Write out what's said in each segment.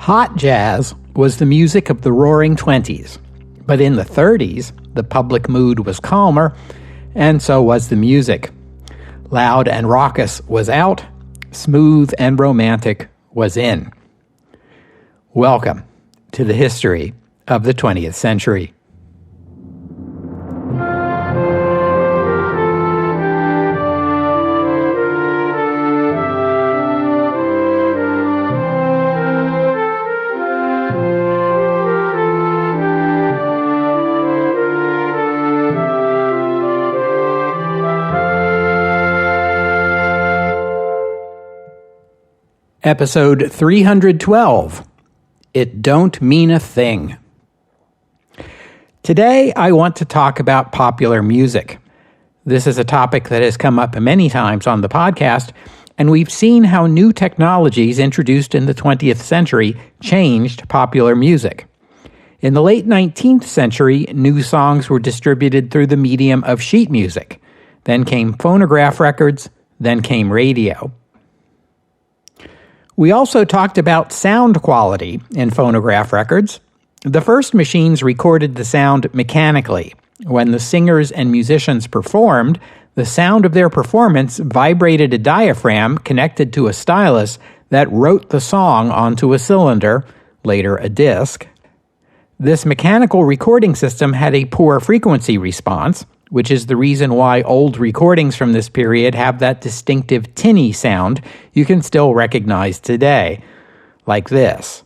Hot jazz was the music of the Roaring Twenties, but in the 30s, the public mood was calmer, and so was the music. Loud and raucous was out, smooth and romantic was in. Welcome to the history of the 20th century. Episode 312, It Don't Mean a Thing. Today, I want to talk about popular music. This is a topic that has come up many times on the podcast, and we've seen how new technologies introduced in the 20th century changed popular music. In the late 19th century, new songs were distributed through the medium of sheet music. Then came phonograph records, then came radio. We also talked about sound quality in phonograph records. The first machines recorded the sound mechanically. When the singers and musicians performed, the sound of their performance vibrated a diaphragm connected to a stylus that wrote the song onto a cylinder, later a disc. This mechanical recording system had a poor frequency response, which is the reason why old recordings from this period have that distinctive tinny sound you can still recognize today, like this.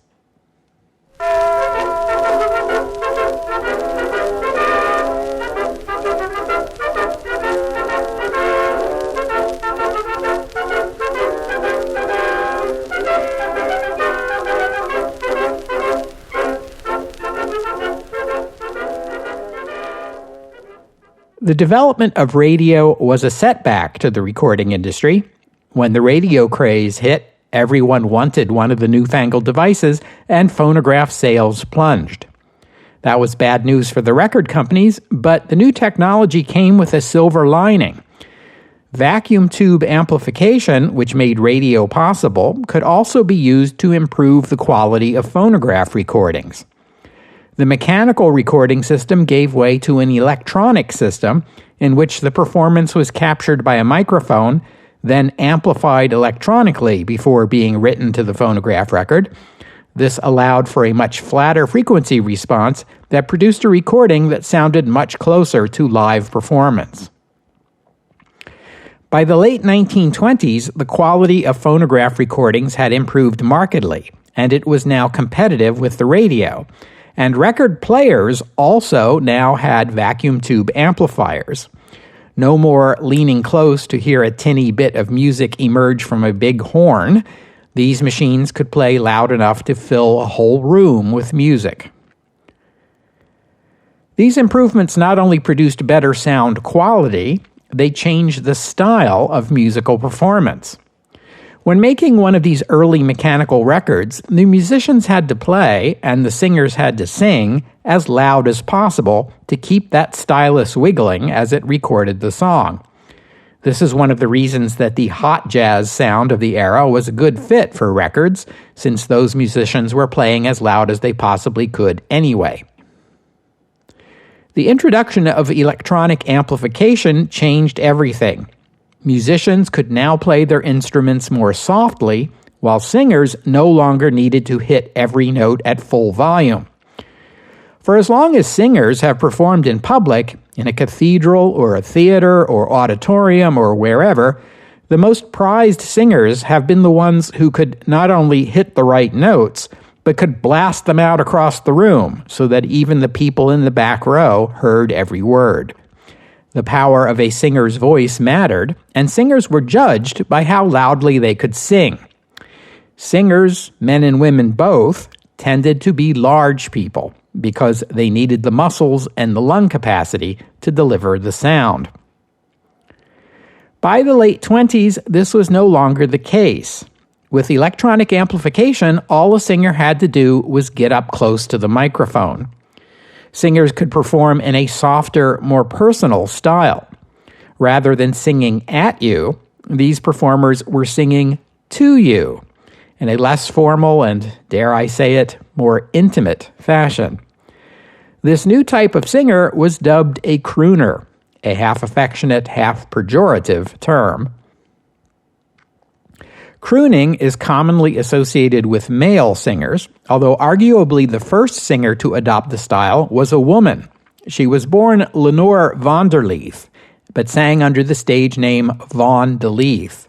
The development of radio was a setback to the recording industry. When the radio craze hit, everyone wanted one of the newfangled devices, and phonograph sales plunged. That was bad news for the record companies, but the new technology came with a silver lining. Vacuum tube amplification, which made radio possible, could also be used to improve the quality of phonograph recordings. The mechanical recording system gave way to an electronic system in which the performance was captured by a microphone, then amplified electronically before being written to the phonograph record. This allowed for a much flatter frequency response that produced a recording that sounded much closer to live performance. By the late 1920s, the quality of phonograph recordings had improved markedly, and it was now competitive with the radio. And record players also now had vacuum tube amplifiers. No more leaning close to hear a tinny bit of music emerge from a big horn. These machines could play loud enough to fill a whole room with music. These improvements not only produced better sound quality, they changed the style of musical performance. When making one of these early mechanical records, the musicians had to play and the singers had to sing as loud as possible to keep that stylus wiggling as it recorded the song. This is one of the reasons that the hot jazz sound of the era was a good fit for records, since those musicians were playing as loud as they possibly could anyway. The introduction of electronic amplification changed everything. Musicians could now play their instruments more softly, while singers no longer needed to hit every note at full volume. For as long as singers have performed in public, in a cathedral or a theater or auditorium or wherever, the most prized singers have been the ones who could not only hit the right notes, but could blast them out across the room so that even the people in the back row heard every word. The power of a singer's voice mattered, and singers were judged by how loudly they could sing. Singers, men and women both, tended to be large people because they needed the muscles and the lung capacity to deliver the sound. By the late 20s, this was no longer the case. With electronic amplification, all a singer had to do was get up close to the microphone. Singers could perform in a softer, more personal style. Rather than singing at you, these performers were singing to you. in a less formal and, dare I say it, more intimate fashion. This new type of singer was dubbed a crooner, a half-affectionate, half-pejorative term. Crooning is commonly associated with male singers, although arguably the first singer to adopt the style was a woman. She was born Lenore van der Leeth, but sang under the stage name Vaughan de Leeth.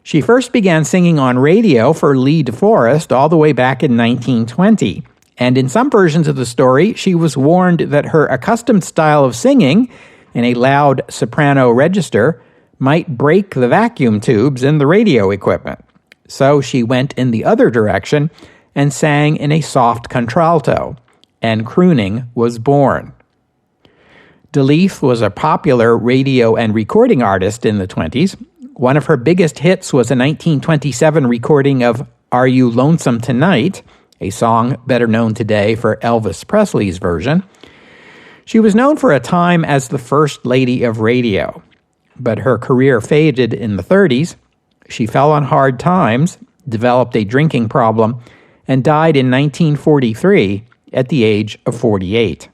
She first began singing on radio for Lee DeForest all the way back in 1920, and in some versions of the story, she was warned that her accustomed style of singing, in a loud soprano register, might break the vacuum tubes in the radio equipment. So she went in the other direction and sang in a soft contralto, and crooning was born. de Leeth was a popular radio and recording artist in the 20s. One of her biggest hits was a 1927 recording of Are You Lonesome Tonight, a song better known today for Elvis Presley's version. She was known for a time as the First Lady of Radio, but her career faded in the 30s. She fell on hard times, developed a drinking problem, and died in 1943 at the age of 48.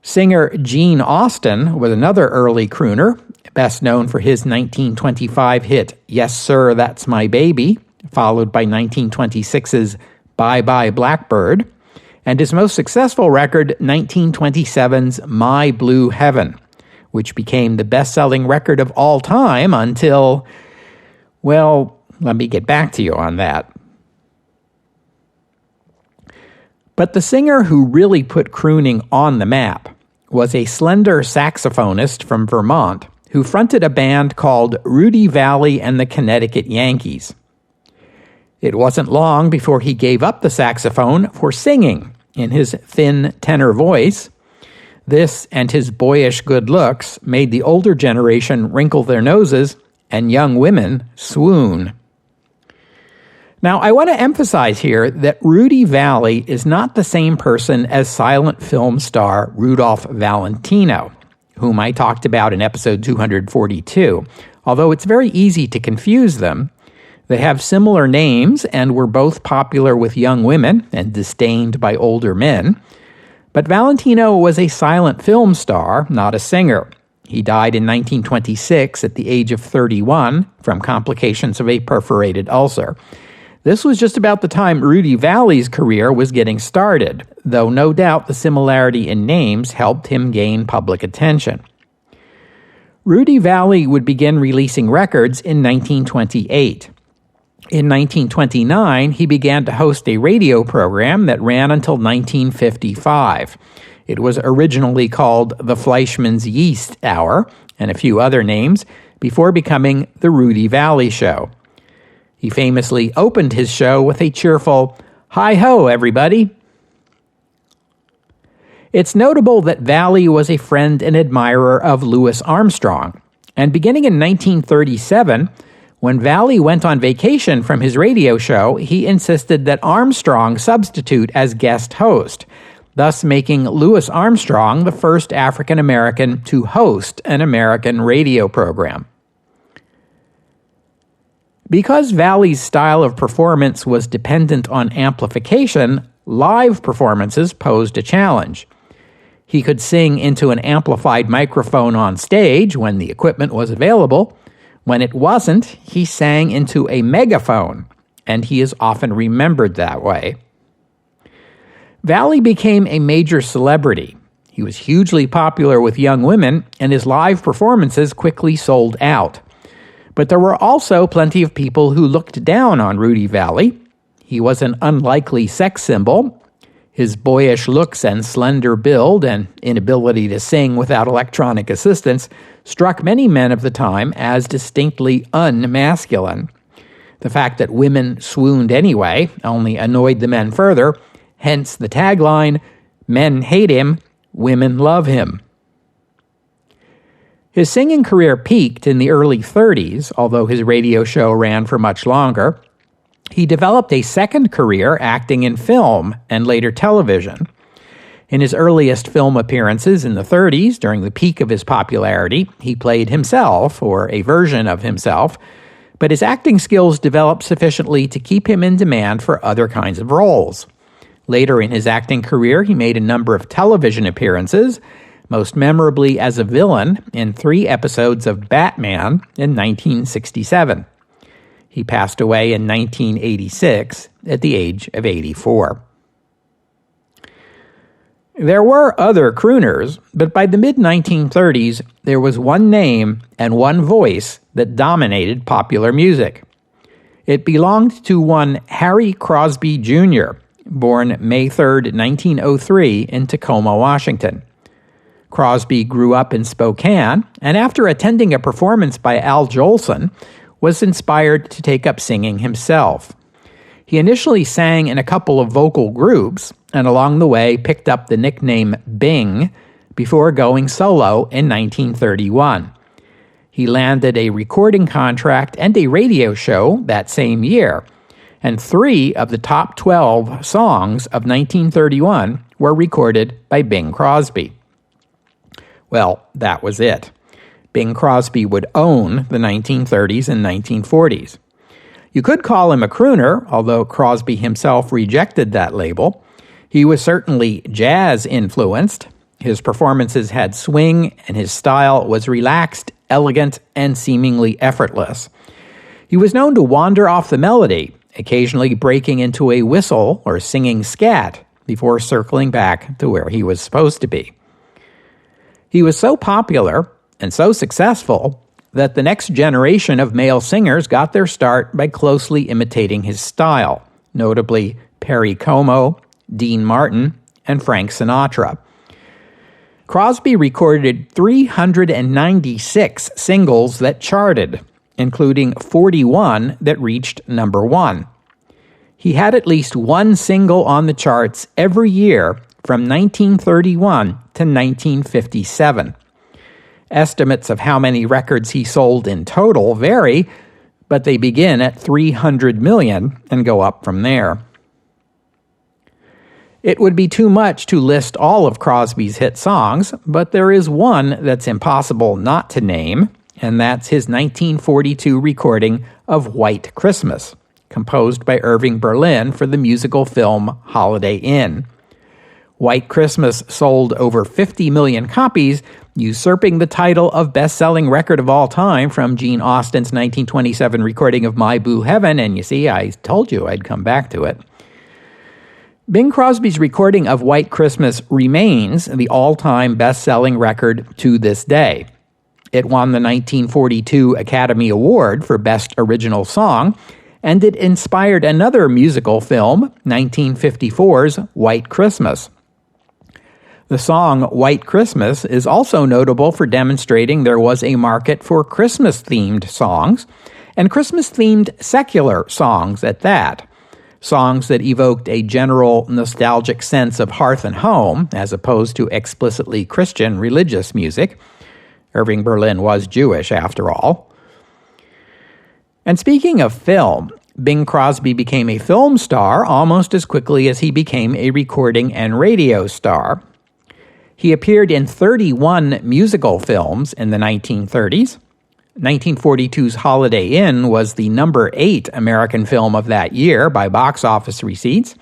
Singer Gene Austin was another early crooner, best known for his 1925 hit Yes Sir, That's My Baby, followed by 1926's Bye Bye Blackbird, and his most successful record, 1927's My Blue Heaven, which became the best-selling record of all time until, well, let me get back to you on that. But the singer who really put crooning on the map was a slender saxophonist from Vermont who fronted a band called Rudy Vallée and the Connecticut Yankees. It wasn't long before he gave up the saxophone for singing in his thin tenor voice. This and his boyish good looks made the older generation wrinkle their noses and young women swoon. Now, I want to emphasize here that Rudy Vallée is not the same person as silent film star Rudolph Valentino, whom I talked about in episode 242, although it's very easy to confuse them. They have similar names and were both popular with young women and disdained by older men. But Valentino was a silent film star, not a singer. He died in 1926 at the age of 31 from complications of a perforated ulcer. This was just about the time Rudy Vallée's career was getting started, though no doubt the similarity in names helped him gain public attention. Rudy Vallée would begin releasing records in 1928. In 1929, he began to host a radio program that ran until 1955. It was originally called the Fleischmann's Yeast Hour, and a few other names, before becoming the Rudy Vallée Show. He famously opened his show with a cheerful, "Hi-ho, everybody." It's notable that Vallée was a friend and admirer of Louis Armstrong, and beginning in 1937, when Vallée went on vacation from his radio show, he insisted that Armstrong substitute as guest host, thus making Louis Armstrong the first African-American to host an American radio program. Because Vallée's style of performance was dependent on amplification, live performances posed a challenge. He could sing into an amplified microphone on stage when the equipment was available. When it wasn't, he sang into a megaphone, and he is often remembered that way. Vallée became a major celebrity. He was hugely popular with young women, and his live performances quickly sold out. But there were also plenty of people who looked down on Rudy Vallée. He was an unlikely sex symbol. His boyish looks and slender build and inability to sing without electronic assistance struck many men of the time as distinctly unmasculine. The fact that women swooned anyway only annoyed the men further, hence the tagline, "Men hate him, women love him." His singing career peaked in the early 30s, although his radio show ran for much longer. He developed a second career acting in film and later television. In his earliest film appearances in the 30s, during the peak of his popularity, he played himself, or a version of himself, but his acting skills developed sufficiently to keep him in demand for other kinds of roles. Later in his acting career, he made a number of television appearances, most memorably as a villain in 3 episodes of Batman in 1967. He passed away in 1986 at the age of 84. There were other crooners, but by the mid-1930s, there was one name and one voice that dominated popular music. It belonged to one Harry Crosby Jr., born May 3, 1903, in Tacoma, Washington. Crosby grew up in Spokane, and after attending a performance by Al Jolson, was inspired to take up singing himself. He initially sang in a couple of vocal groups, and along the way picked up the nickname Bing before going solo in 1931. He landed a recording contract and a radio show that same year, and 3 of the top 12 songs of 1931 were recorded by Bing Crosby. Well, that was it. Bing Crosby would own the 1930s and 1940s. You could call him a crooner, although Crosby himself rejected that label. He was certainly jazz-influenced. His performances had swing, and his style was relaxed, elegant, and seemingly effortless. He was known to wander off the melody, occasionally breaking into a whistle or singing scat before circling back to where he was supposed to be. He was so popular and so successful that the next generation of male singers got their start by closely imitating his style, notably Perry Como, Dean Martin, and Frank Sinatra. Crosby recorded 396 singles that charted, including 41 that reached number 1. He had at least one single on the charts every year from 1931 to 1957. Estimates of how many records he sold in total vary, but they begin at 300 million and go up from there. It would be too much to list all of Crosby's hit songs, but there is one that's impossible not to name, and that's his 1942 recording of White Christmas, composed by Irving Berlin for the musical film Holiday Inn. White Christmas sold over 50 million copies, usurping the title of best-selling record of all time from Gene Austen's 1927 recording of My Blue Heaven, and you see, I told you I'd come back to it. Bing Crosby's recording of White Christmas remains the all-time best-selling record to this day. It won the 1942 Academy Award for Best Original Song, and it inspired another musical film, 1954's White Christmas. The song White Christmas is also notable for demonstrating there was a market for Christmas-themed songs, and Christmas-themed secular songs at that. Songs that evoked a general nostalgic sense of hearth and home, as opposed to explicitly Christian religious music. Irving Berlin was Jewish, after all. And speaking of film, Bing Crosby became a film star almost as quickly as he became a recording and radio star. He appeared in 31 musical films in the 1930s. 1942's Holiday Inn was the number 8 American film of that year by box office receipts.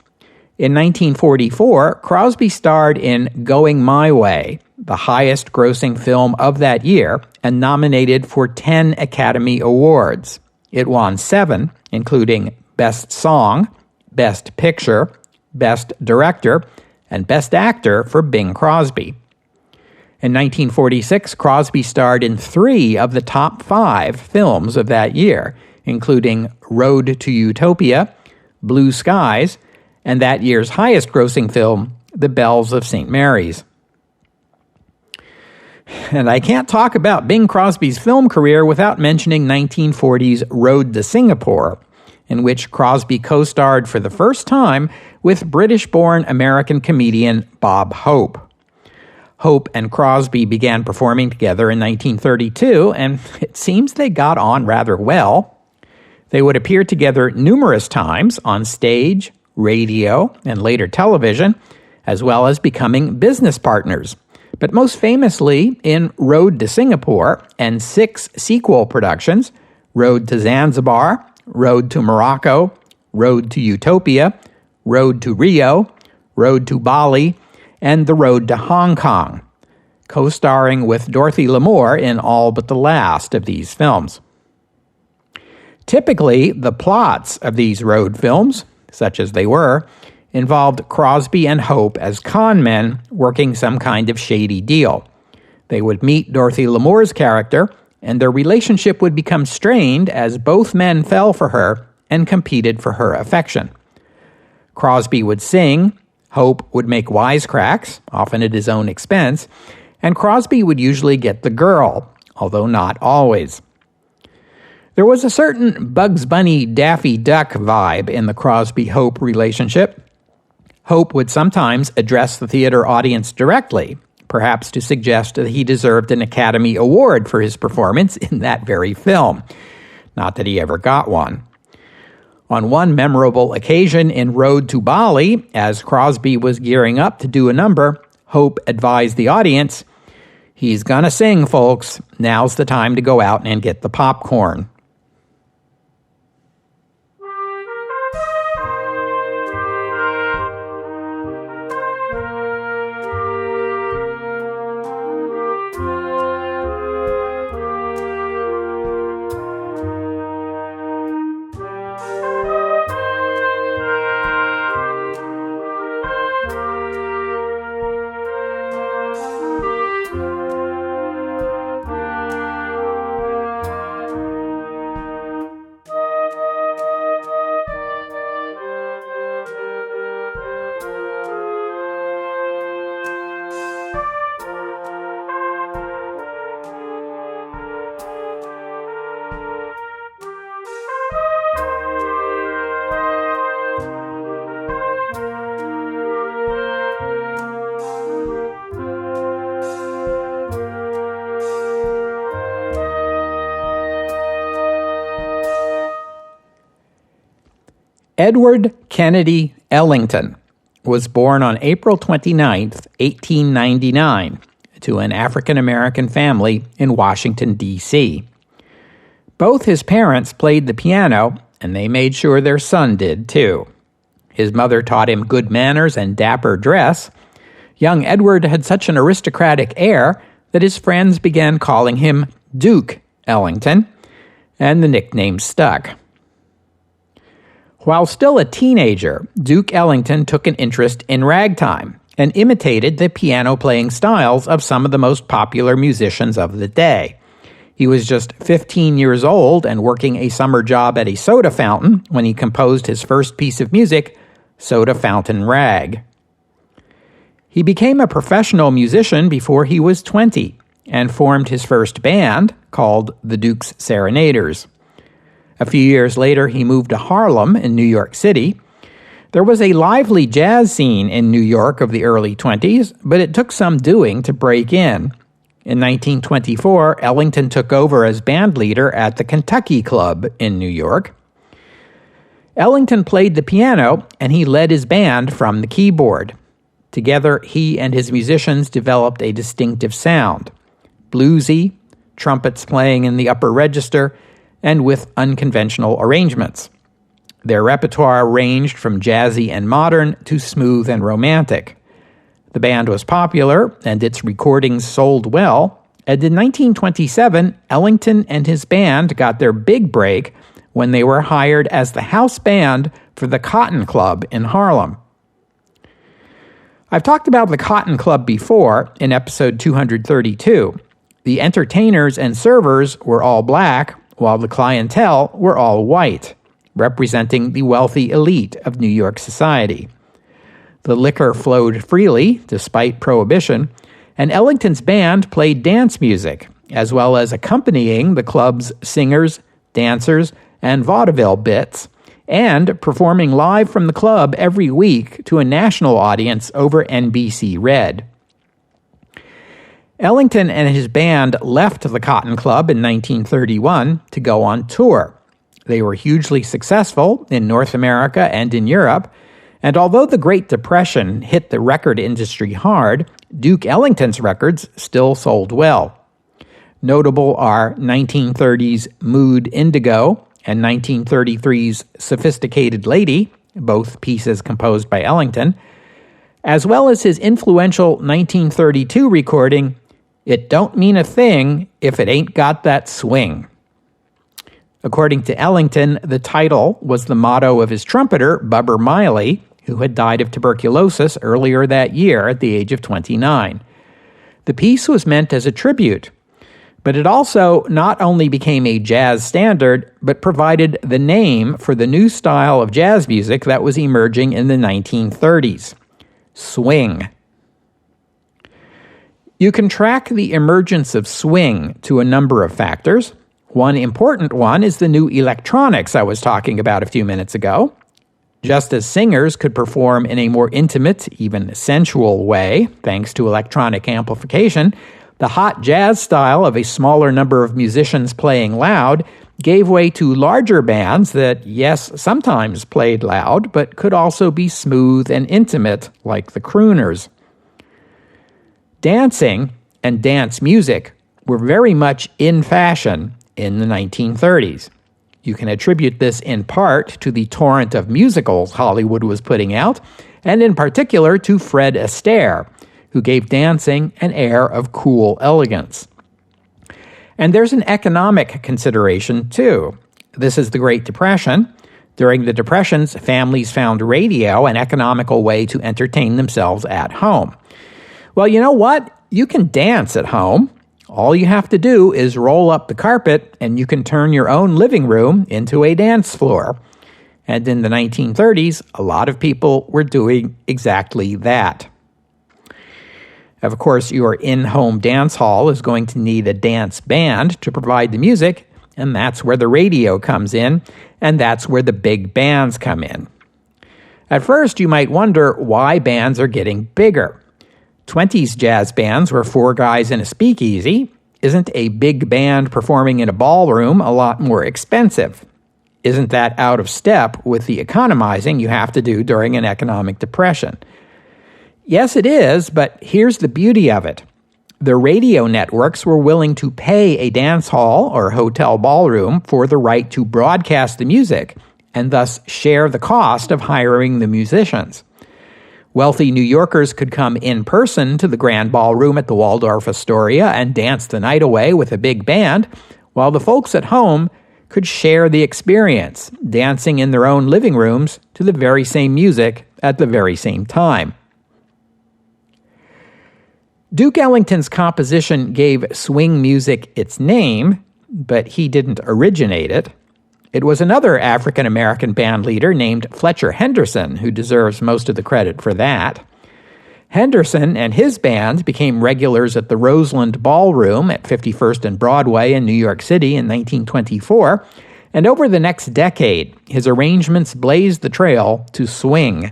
In 1944, Crosby starred in Going My Way, the highest-grossing film of that year, and nominated for 10 Academy Awards. It won 7, including Best Song, Best Picture, Best Director, and Best Actor for Bing Crosby. In 1946, Crosby starred in 3 of the top 5 films of that year, including Road to Utopia, Blue Skies, and that year's highest-grossing film, The Bells of St. Mary's. And I can't talk about Bing Crosby's film career without mentioning 1940's Road to Singapore, in which Crosby co-starred for the first time with British-born American comedian Bob Hope. Hope and Crosby began performing together in 1932, and it seems they got on rather well. They would appear together numerous times on stage, radio, and later television, as well as becoming business partners. But most famously in Road to Singapore and 6 sequel productions, Road to Zanzibar, Road to Morocco, Road to Utopia, Road to Rio, Road to Bali, and The Road to Hong Kong, co-starring with Dorothy Lamour in all but the last of these films. Typically, the plots of these road films, such as they were, involved Crosby and Hope as con men working some kind of shady deal. They would meet Dorothy Lamour's character, and their relationship would become strained as both men fell for her and competed for her affection. Crosby would sing, Hope would make wisecracks, often at his own expense, and Crosby would usually get the girl, although not always. There was a certain Bugs Bunny Daffy Duck vibe in the Crosby-Hope relationship. Hope would sometimes address the theater audience directly, perhaps to suggest that he deserved an Academy Award for his performance in that very film. Not that he ever got one. On one memorable occasion in Road to Bali, as Crosby was gearing up to do a number, Hope advised the audience, "He's gonna sing, folks. Now's the time to go out and get the popcorn." Edward Kennedy Ellington was born on April 29, 1899, to an African-American family in Washington, D.C. Both his parents played the piano, and they made sure their son did, too. His mother taught him good manners and dapper dress. Young Edward had such an aristocratic air that his friends began calling him Duke Ellington, and the nickname stuck. While still a teenager, Duke Ellington took an interest in ragtime and imitated the piano-playing styles of some of the most popular musicians of the day. He was just 15 years old and working a summer job at a soda fountain when he composed his first piece of music, Soda Fountain Rag. He became a professional musician before he was 20 and formed his first band, called the Duke's Serenaders. A few years later, he moved to Harlem in New York City. There was a lively jazz scene in New York of the early 20s, but it took some doing to break in. In 1924, Ellington took over as band leader at the Kentucky Club in New York. Ellington played the piano, and he led his band from the keyboard. Together, he and his musicians developed a distinctive sound. Bluesy, trumpets playing in the upper register, and with unconventional arrangements. Their repertoire ranged from jazzy and modern to smooth and romantic. The band was popular, and its recordings sold well, and in 1927, Ellington and his band got their big break when they were hired as the house band for the Cotton Club in Harlem. I've talked about the Cotton Club before in episode 232. The entertainers and servers were all black, while the clientele were all white, representing the wealthy elite of New York society. The liquor flowed freely, despite prohibition, and Ellington's band played dance music, as well as accompanying the club's singers, dancers, and vaudeville bits, and performing live from the club every week to a national audience over NBC Red. Ellington and his band left the Cotton Club in 1931 to go on tour. They were hugely successful in North America and in Europe, and although the Great Depression hit the record industry hard, Duke Ellington's records still sold well. Notable are 1930's Mood Indigo and 1933's Sophisticated Lady, both pieces composed by Ellington, as well as his influential 1932 recording, It Don't Mean a Thing If It Ain't Got That Swing. According to Ellington, the title was the motto of his trumpeter, Bubber Miley, who had died of tuberculosis earlier that year at the age of 29. The piece was meant as a tribute, but it also not only became a jazz standard, but provided the name for the new style of jazz music that was emerging in the 1930s, swing. You can track the emergence of swing to a number of factors. One important one is the new electronics I was talking about a few minutes ago. Just as singers could perform in a more intimate, even sensual way, thanks to electronic amplification, the hot jazz style of a smaller number of musicians playing loud gave way to larger bands that, yes, sometimes played loud, but could also be smooth and intimate, like the crooners. Dancing and dance music were very much in fashion in the 1930s. You can attribute this in part to the torrent of musicals Hollywood was putting out, and in particular to Fred Astaire, who gave dancing an air of cool elegance. And there's an economic consideration, too. This is the Great Depression. During the Depressions, families found radio an economical way to entertain themselves at home. Well, you know what? You can dance at home. All you have to do is roll up the carpet, and you can turn your own living room into a dance floor. And in the 1930s, a lot of people were doing exactly that. Of course, your in-home dance hall is going to need a dance band to provide the music, and that's where the radio comes in, and that's where the big bands come in. At first, you might wonder why bands are getting bigger. 20s jazz bands were 4 guys in a speakeasy. Isn't a big band performing in a ballroom a lot more expensive? Isn't that out of step with the economizing you have to do during an economic depression? Yes, it is, but here's the beauty of it. The radio networks were willing to pay a dance hall or hotel ballroom for the right to broadcast the music, and thus share the cost of hiring the musicians. Wealthy New Yorkers could come in person to the Grand Ballroom at the Waldorf Astoria and dance the night away with a big band, while the folks at home could share the experience, dancing in their own living rooms to the very same music at the very same time. Duke Ellington's composition gave swing music its name, but he didn't originate it. It was another African-American band leader named Fletcher Henderson who deserves most of the credit for that. Henderson and his band became regulars at the Roseland Ballroom at 51st and Broadway in New York City in 1924, and over the next decade, his arrangements blazed the trail to swing.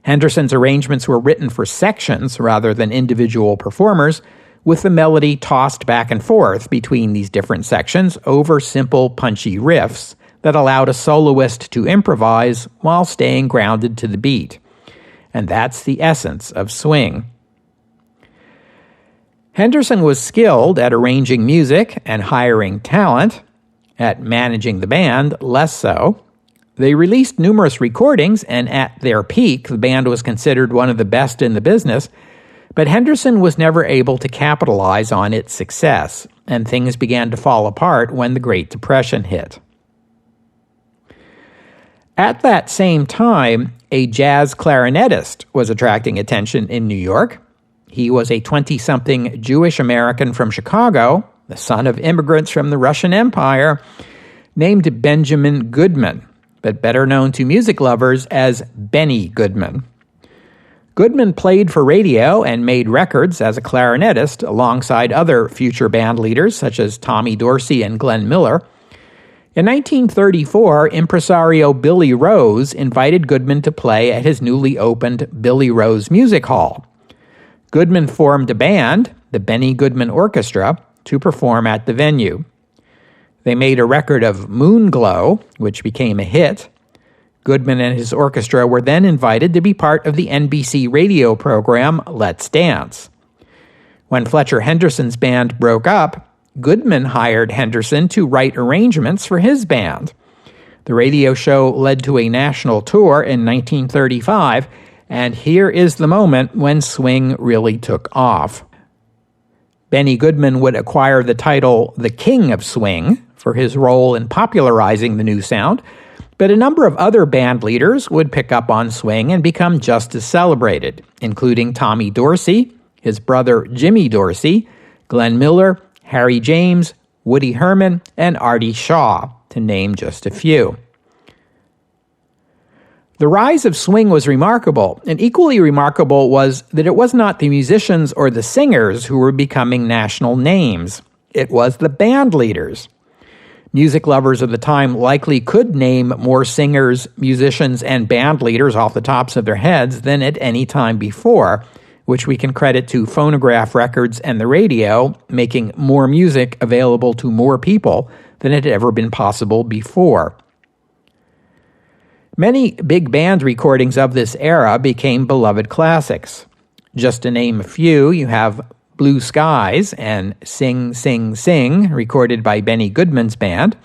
Henderson's arrangements were written for sections rather than individual performers, with the melody tossed back and forth between these different sections over simple, punchy riffs that allowed a soloist to improvise while staying grounded to the beat. And that's the essence of swing. Henderson was skilled at arranging music and hiring talent. At managing the band, less so. They released numerous recordings, and at their peak, the band was considered one of the best in the business, but Henderson was never able to capitalize on its success, and things began to fall apart when the Great Depression hit. At that same time, a jazz clarinetist was attracting attention in New York. He was a 20-something Jewish American from Chicago, the son of immigrants from the Russian Empire, named Benjamin Goodman, but better known to music lovers as Benny Goodman. Goodman played for radio and made records as a clarinetist alongside other future band leaders such as Tommy Dorsey and Glenn Miller. In 1934, impresario Billy Rose invited Goodman to play at his newly opened Billy Rose Music Hall. Goodman formed a band, the Benny Goodman Orchestra, to perform at the venue. They made a record of Moonglow, which became a hit. Goodman and his orchestra were then invited to be part of the NBC radio program Let's Dance. When Fletcher Henderson's band broke up, Goodman hired Henderson to write arrangements for his band. The radio show led to a national tour in 1935, and here is the moment when swing really took off. Benny Goodman would acquire the title The King of Swing for his role in popularizing the new sound, but a number of other band leaders would pick up on swing and become just as celebrated, including Tommy Dorsey, his brother Jimmy Dorsey, Glenn Miller, Harry James, Woody Herman, and Artie Shaw, to name just a few. The rise of swing was remarkable, and equally remarkable was that it was not the musicians or the singers who were becoming national names. It was the band leaders. Music lovers of the time likely could name more singers, musicians, and band leaders off the tops of their heads than at any time before, which we can credit to phonograph records and the radio making more music available to more people than had ever been possible before. Many big band recordings of this era became beloved classics. Just to name a few, you have Blue Skies and Sing, Sing, Sing, recorded by Benny Goodman's band.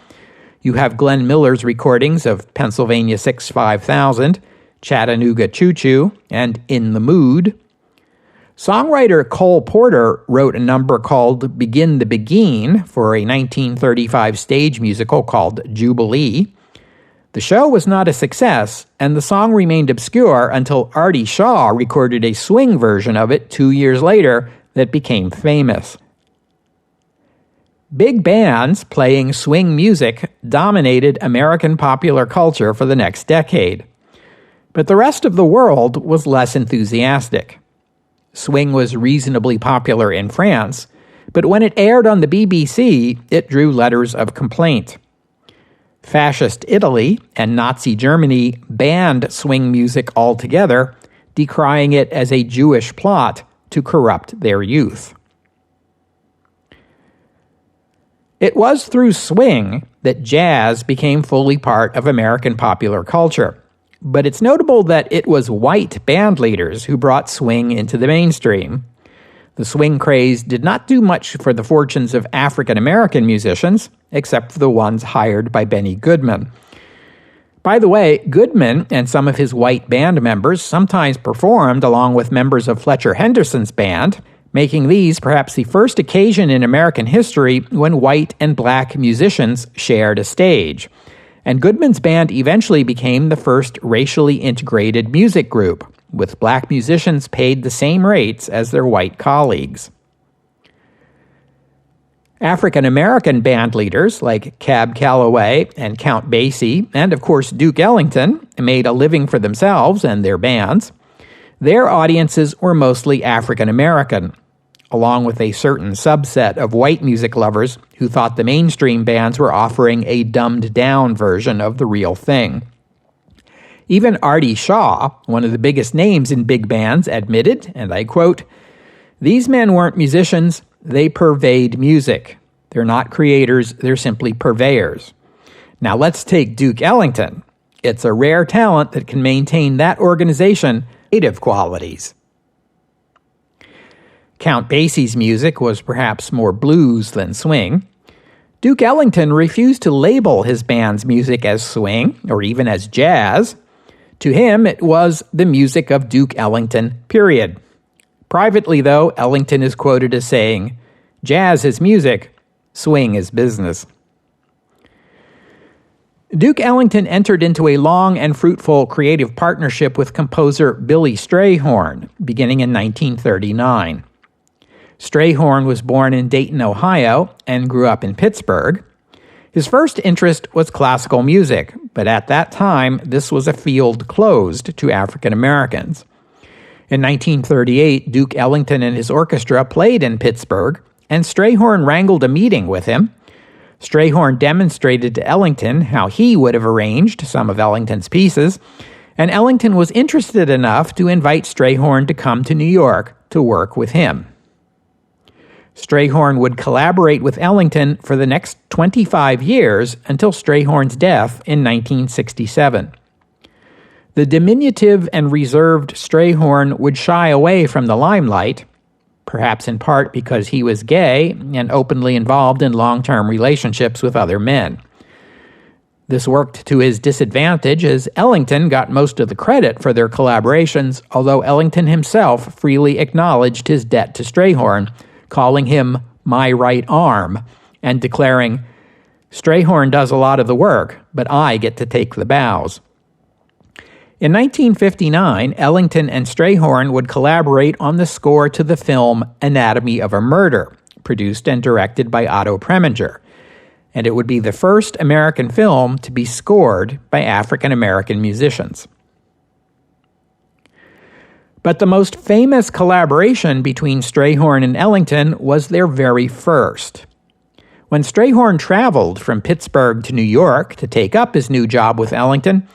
You have Glenn Miller's recordings of Pennsylvania 6-5000, Chattanooga Choo Choo, and In the Mood. Songwriter Cole Porter wrote a number called Begin the Begin for a 1935 stage musical called Jubilee. The show was not a success, and the song remained obscure until Artie Shaw recorded a swing version of it 2 years later that became famous. Big bands playing swing music dominated American popular culture for the next decade. But the rest of the world was less enthusiastic. Swing was reasonably popular in France, but when it aired on the BBC, it drew letters of complaint. Fascist Italy and Nazi Germany banned swing music altogether, decrying it as a Jewish plot to corrupt their youth. It was through swing that jazz became fully part of American popular culture, but it's notable that it was white band leaders who brought swing into the mainstream. The swing craze did not do much for the fortunes of African American musicians, except for the ones hired by Benny Goodman. By the way, Goodman and some of his white band members sometimes performed along with members of Fletcher Henderson's band, making these perhaps the first occasion in American history when white and black musicians shared a stage. And Goodman's band eventually became the first racially integrated music group, with black musicians paid the same rates as their white colleagues. African-American band leaders like Cab Calloway and Count Basie, and of course Duke Ellington, made a living for themselves and their bands. Their audiences were mostly African-American, along with a certain subset of white music lovers who thought the mainstream bands were offering a dumbed-down version of the real thing. Even Artie Shaw, one of the biggest names in big bands, admitted, and I quote, "These men weren't musicians, they pervade music. They're not creators, they're simply purveyors." Now let's take Duke Ellington. It's a rare talent that can maintain that organization's creative qualities. Count Basie's music was perhaps more blues than swing. Duke Ellington refused to label his band's music as swing or even as jazz. To him, it was the music of Duke Ellington, period. Privately, though, Ellington is quoted as saying, "Jazz is music, swing is business." Duke Ellington entered into a long and fruitful creative partnership with composer Billy Strayhorn, beginning in 1939. Strayhorn was born in Dayton, Ohio, and grew up in Pittsburgh. His first interest was classical music, but at that time, this was a field closed to African Americans. In 1938, Duke Ellington and his orchestra played in Pittsburgh, and Strayhorn wrangled a meeting with him. Strayhorn demonstrated to Ellington how he would have arranged some of Ellington's pieces, and Ellington was interested enough to invite Strayhorn to come to New York to work with him. Strayhorn would collaborate with Ellington for the next 25 years until Strayhorn's death in 1967. The diminutive and reserved Strayhorn would shy away from the limelight, perhaps in part because he was gay and openly involved in long-term relationships with other men. This worked to his disadvantage as Ellington got most of the credit for their collaborations, although Ellington himself freely acknowledged his debt to Strayhorn, calling him my right arm, and declaring, "Strayhorn does a lot of the work, but I get to take the bows." In 1959, Ellington and Strayhorn would collaborate on the score to the film Anatomy of a Murder, produced and directed by Otto Preminger, and it would be the first American film to be scored by African-American musicians. But the most famous collaboration between Strayhorn and Ellington was their very first. When Strayhorn traveled from Pittsburgh to New York to take up his new job with Ellington,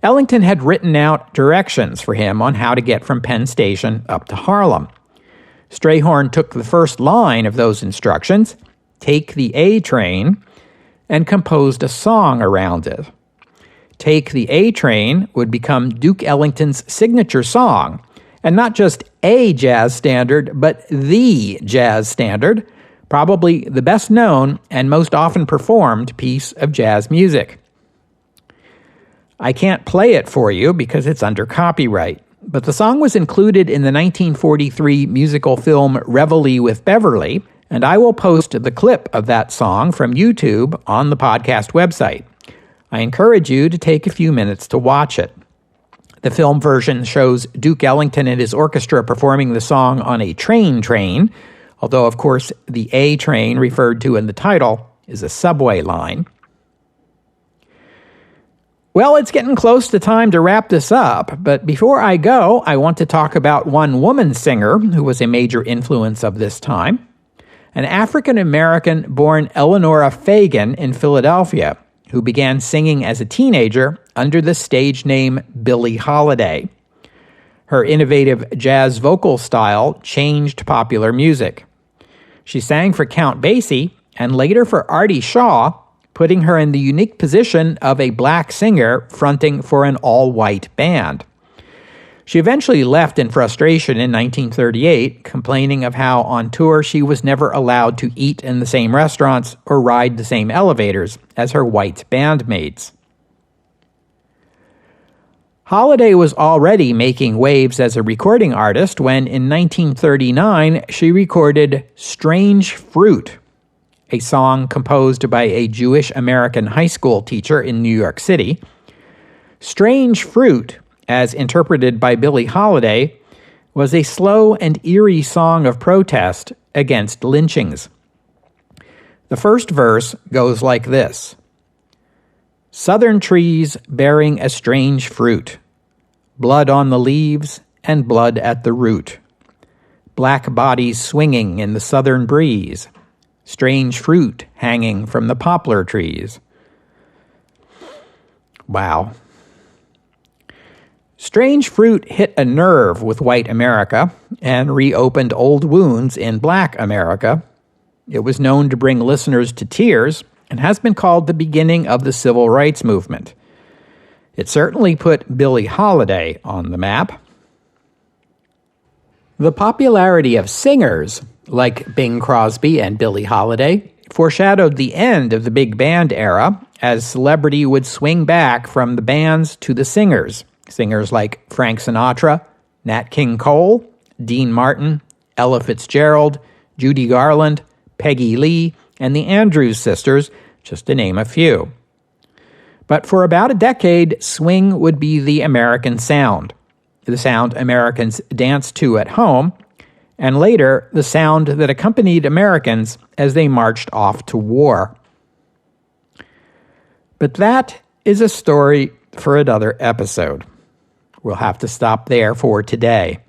Ellington had written out directions for him on how to get from Penn Station up to Harlem. Strayhorn took the first line of those instructions, "Take the A train," and composed a song around it. "Take the A Train" would become Duke Ellington's signature song, and not just a jazz standard, but the jazz standard, probably the best known and most often performed piece of jazz music. I can't play it for you because it's under copyright, but the song was included in the 1943 musical film Reveille with Beverly, and I will post the clip of that song from YouTube on the podcast website. I encourage you to take a few minutes to watch it. The film version shows Duke Ellington and his orchestra performing the song on a train, although, of course, the A train referred to in the title is a subway line. Well, it's getting close to time to wrap this up, but before I go, I want to talk about one woman singer who was a major influence of this time, an African-American born Eleanora Fagan in Philadelphia, who began singing as a teenager under the stage name Billie Holiday. Her innovative jazz vocal style changed popular music. She sang for Count Basie and later for Artie Shaw, putting her in the unique position of a black singer fronting for an all-white band. She eventually left in frustration in 1938, complaining of how on tour she was never allowed to eat in the same restaurants or ride the same elevators as her white bandmates. Holiday was already making waves as a recording artist when, in 1939, she recorded Strange Fruit, a song composed by a Jewish American high school teacher in New York City. Strange Fruit, as interpreted by Billie Holiday, was a slow and eerie song of protest against lynchings. The first verse goes like this: "Southern trees bearing a strange fruit, blood on the leaves and blood at the root, black bodies swinging in the southern breeze, strange fruit hanging from the poplar trees." Wow. Strange Fruit hit a nerve with white America and reopened old wounds in black America. It was known to bring listeners to tears and has been called the beginning of the civil rights movement. It certainly put Billie Holiday on the map. The popularity of singers like Bing Crosby and Billie Holiday foreshadowed the end of the big band era, as celebrity would swing back from the bands to the singers. Singers like Frank Sinatra, Nat King Cole, Dean Martin, Ella Fitzgerald, Judy Garland, Peggy Lee, and the Andrews Sisters, just to name a few. But for about a decade, swing would be the American sound, the sound Americans danced to at home, and later the sound that accompanied Americans as they marched off to war. But that is a story for another episode. We'll have to stop there for today.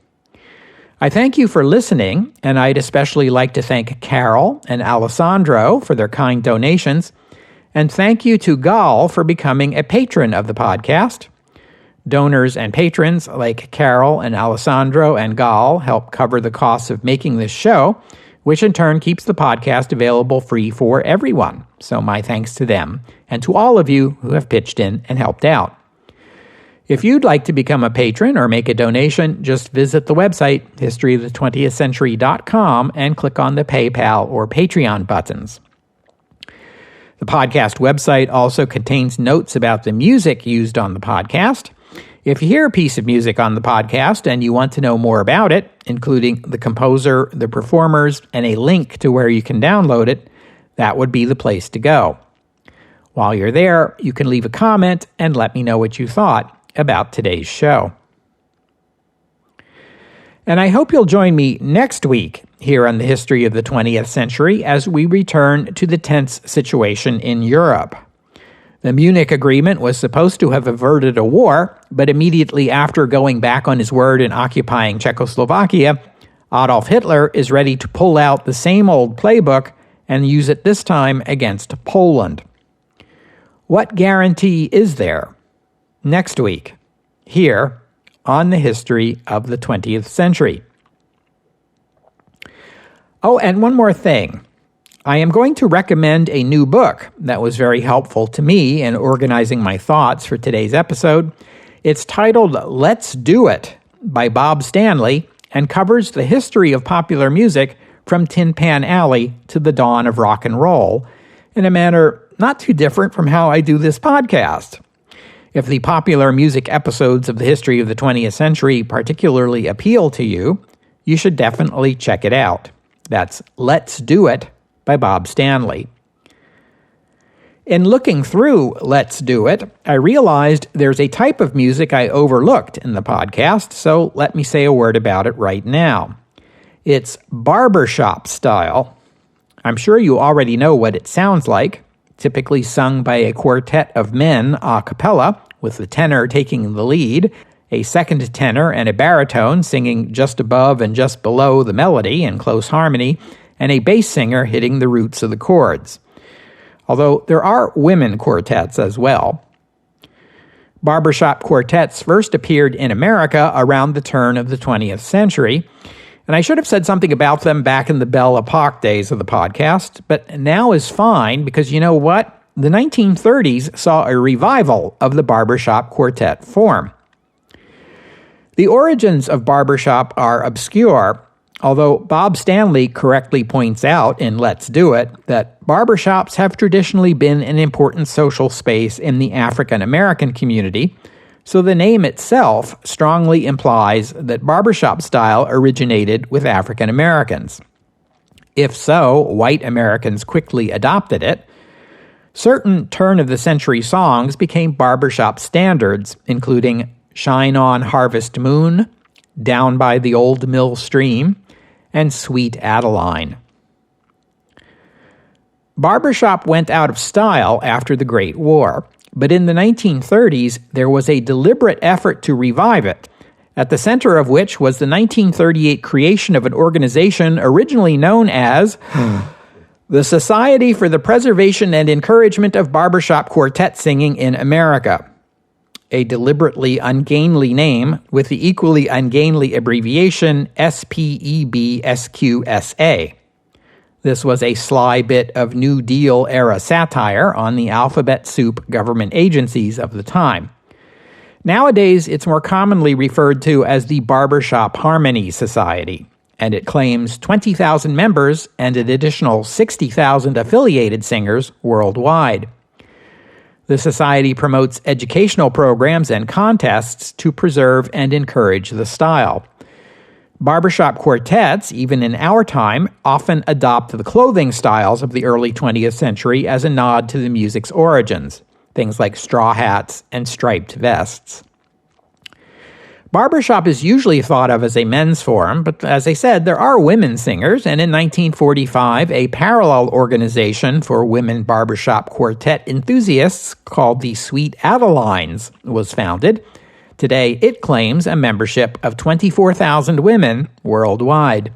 I thank you for listening, and I'd especially like to thank Carol and Alessandro for their kind donations, and thank you to Gal for becoming a patron of the podcast. Donors and patrons like Carol and Alessandro and Gal help cover the costs of making this show, which in turn keeps the podcast available free for everyone. So my thanks to them, and to all of you who have pitched in and helped out. If you'd like to become a patron or make a donation, just visit the website, historyofthe20thcentury.com, and click on the PayPal or Patreon buttons. The podcast website also contains notes about the music used on the podcast. If you hear a piece of music on the podcast and you want to know more about it, including the composer, the performers, and a link to where you can download it, that would be the place to go. While you're there, you can leave a comment and let me know what you thought about today's show. And I hope you'll join me next week here on the History of the 20th Century as we return to the tense situation in Europe. The Munich Agreement was supposed to have averted a war, but immediately after going back on his word and occupying Czechoslovakia, Adolf Hitler is ready to pull out the same old playbook and use it this time against Poland. What guarantee is there? Next week, here on the History of the 20th Century. Oh, and one more thing. I am going to recommend a new book that was very helpful to me in organizing my thoughts for today's episode. It's titled Let's Do It by Bob Stanley and covers the history of popular music from Tin Pan Alley to the dawn of rock and roll in a manner not too different from how I do this podcast. If the popular music episodes of the History of the 20th Century particularly appeal to you, you should definitely check it out. That's Let's Do It by Bob Stanley. In looking through Let's Do It, I realized there's a type of music I overlooked in the podcast, so let me say a word about it right now. It's barbershop style. I'm sure you already know what it sounds like, typically sung by a quartet of men a cappella, with the tenor taking the lead, a second tenor and a baritone singing just above and just below the melody in close harmony, and a bass singer hitting the roots of the chords. Although there are women quartets as well. Barbershop quartets first appeared in America around the turn of the 20th century, and I should have said something about them back in the Belle Epoque days of the podcast, but now is fine because you know what? The 1930s saw a revival of the barbershop quartet form. The origins of barbershop are obscure, although Bob Stanley correctly points out in Let's Do It that barbershops have traditionally been an important social space in the African American community, so the name itself strongly implies that barbershop style originated with African Americans. If so, white Americans quickly adopted it. Certain turn-of-the-century songs became barbershop standards, including Shine On Harvest Moon, Down by the Old Mill Stream, and Sweet Adeline. Barbershop went out of style after the Great War, but in the 1930s there was a deliberate effort to revive it, at the center of which was the 1938 creation of an organization originally known as the Society for the Preservation and Encouragement of Barbershop Quartet Singing in America, a deliberately ungainly name with the equally ungainly abbreviation SPEBSQSA. This was a sly bit of New Deal-era satire on the alphabet soup government agencies of the time. Nowadays, it's more commonly referred to as the Barbershop Harmony Society, and it claims 20,000 members and an additional 60,000 affiliated singers worldwide. The society promotes educational programs and contests to preserve and encourage the style. Barbershop quartets, even in our time, often adopt the clothing styles of the early 20th century as a nod to the music's origins, things like straw hats and striped vests. Barbershop is usually thought of as a men's form, but as I said, there are women singers, and in 1945, a parallel organization for women barbershop quartet enthusiasts called the Sweet Adelines was founded. Today, it claims a membership of 24,000 women worldwide.